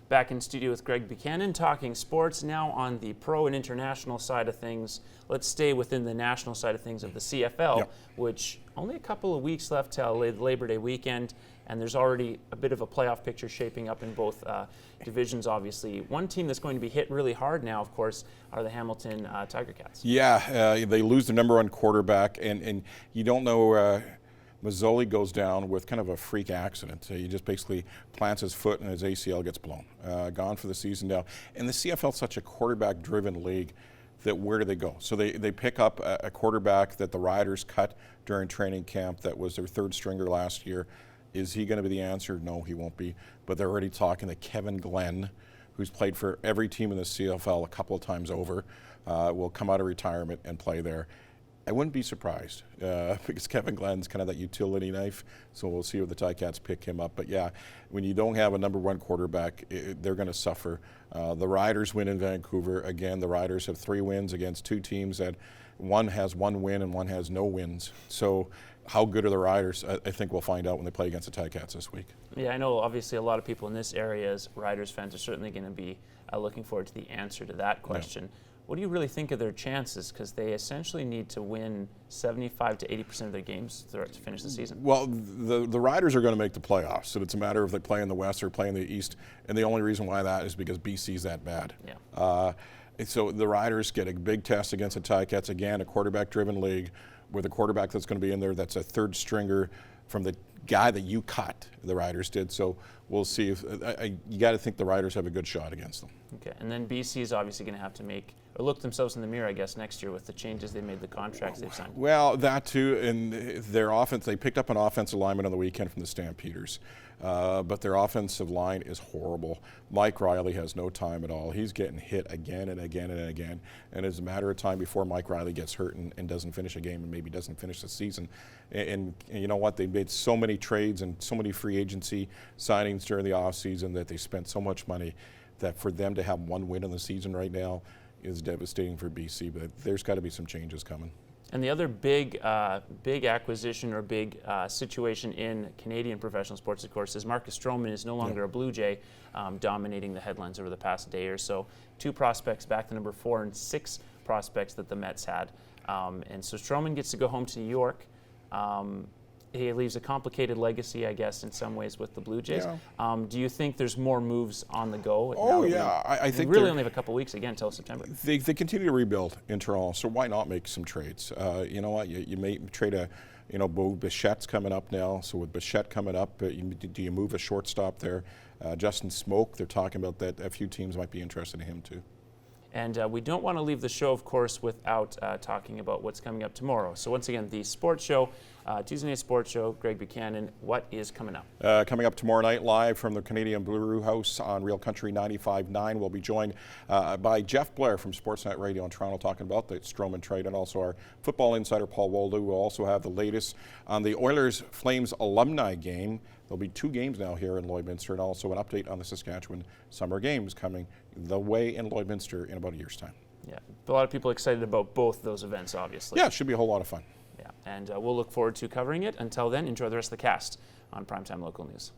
Back in studio with Greg Buchanan, talking sports. Now on the pro and international side of things, let's stay within the national side of things of the CFL, which only a couple of weeks left till Labor Day weekend, and there's already a bit of a playoff picture shaping up in both divisions, obviously. One team that's going to be hit really hard now, of course, are the Hamilton Tiger Cats. Yeah, they lose the number one quarterback, and you don't know... Mazzoli goes down with kind of a freak accident. He just basically plants his foot and his ACL gets blown. Gone for the season now. And the CFL is such a quarterback-driven league that where do they go? So they pick up a quarterback that the Riders cut during training camp that was their third stringer last year. Is he going to be the answer? No, he won't be. But they're already talking that Kevin Glenn, who's played for every team in the CFL a couple of times over, will come out of retirement and play there. I wouldn't be surprised because Kevin Glenn's kind of that utility knife, so we'll see if the Ticats pick him up. But yeah, when you don't have a number one quarterback, they're going to suffer. The Riders win in Vancouver. Again, the Riders have 3 wins against 2 teams that one has 1 win and one has no wins. So how good are the Riders? I think we'll find out when they play against the Ticats this week. Yeah, I know obviously a lot of people in this area as Riders fans are certainly going to be looking forward to the answer to that question. Yeah. What do you really think of their chances? Because they essentially need to win 75 to 80% of their games to finish the season. Well, the Riders are going to make the playoffs, so it's a matter of they play in the West or play in the East, and the only reason why that is because BC's that bad. Yeah. So the Riders get a big test against the Ticats, again, a quarterback-driven league with a quarterback that's going to be in there that's a third stringer from the guy that you cut, the Riders did. So we'll see if you got to think the Riders have a good shot against them. Okay, and then BC is obviously going to have to look themselves in the mirror, I guess, next year with the changes they made, the contracts they've signed. Well, that too, and their offense, they picked up an offensive lineman on the weekend from the Stampeders, but their offensive line is horrible. Mike Riley has no time at all. He's getting hit again and again and again, and it's a matter of time before Mike Riley gets hurt and doesn't finish a game and maybe doesn't finish the season. And you know what? They made so many trades and so many free agency signings during the offseason that they spent so much money that for them to have 1 win in the season right now is devastating for BC, but there's got to be some changes coming. And the other big acquisition or big situation in Canadian professional sports, of course, is Marcus Stroman is no longer a Blue Jay, dominating the headlines over the past day or so. 2 prospects back to number 4 and 6 prospects that the Mets had. And so Stroman gets to go home to New York. He leaves a complicated legacy, I guess, in some ways with the Blue Jays. Yeah. Do you think there's more moves on the go? Oh, yeah. I think we really only have a couple weeks again until September. They continue to rebuild in Toronto, so why not make some trades? You know what? You may trade Bo Bichette's coming up now, so with Bichette coming up, do you move a shortstop there? Justin Smoke, they're talking about that. A few teams might be interested in him too. And we don't want to leave the show, of course, without talking about what's coming up tomorrow. So once again, the sports show, Tuesday Night Sports Show, Greg Buchanan, what is coming up? Coming up tomorrow night live from the Canadian Blue House on Real Country 95.9. We'll be joined by Jeff Blair from Sportsnet Radio in Toronto talking about the Stroman trade, and also our football insider Paul Waldo. We'll also have the latest on the Oilers-Flames alumni game. There'll be 2 games now here in Lloydminster, and also an update on the Saskatchewan Summer Games coming the way in Lloydminster in about a year's time. Yeah, a lot of people excited about both those events, obviously. Yeah, it should be a whole lot of fun. Yeah, and we'll look forward to covering it. Until then, enjoy the rest of the cast on Primetime Local News.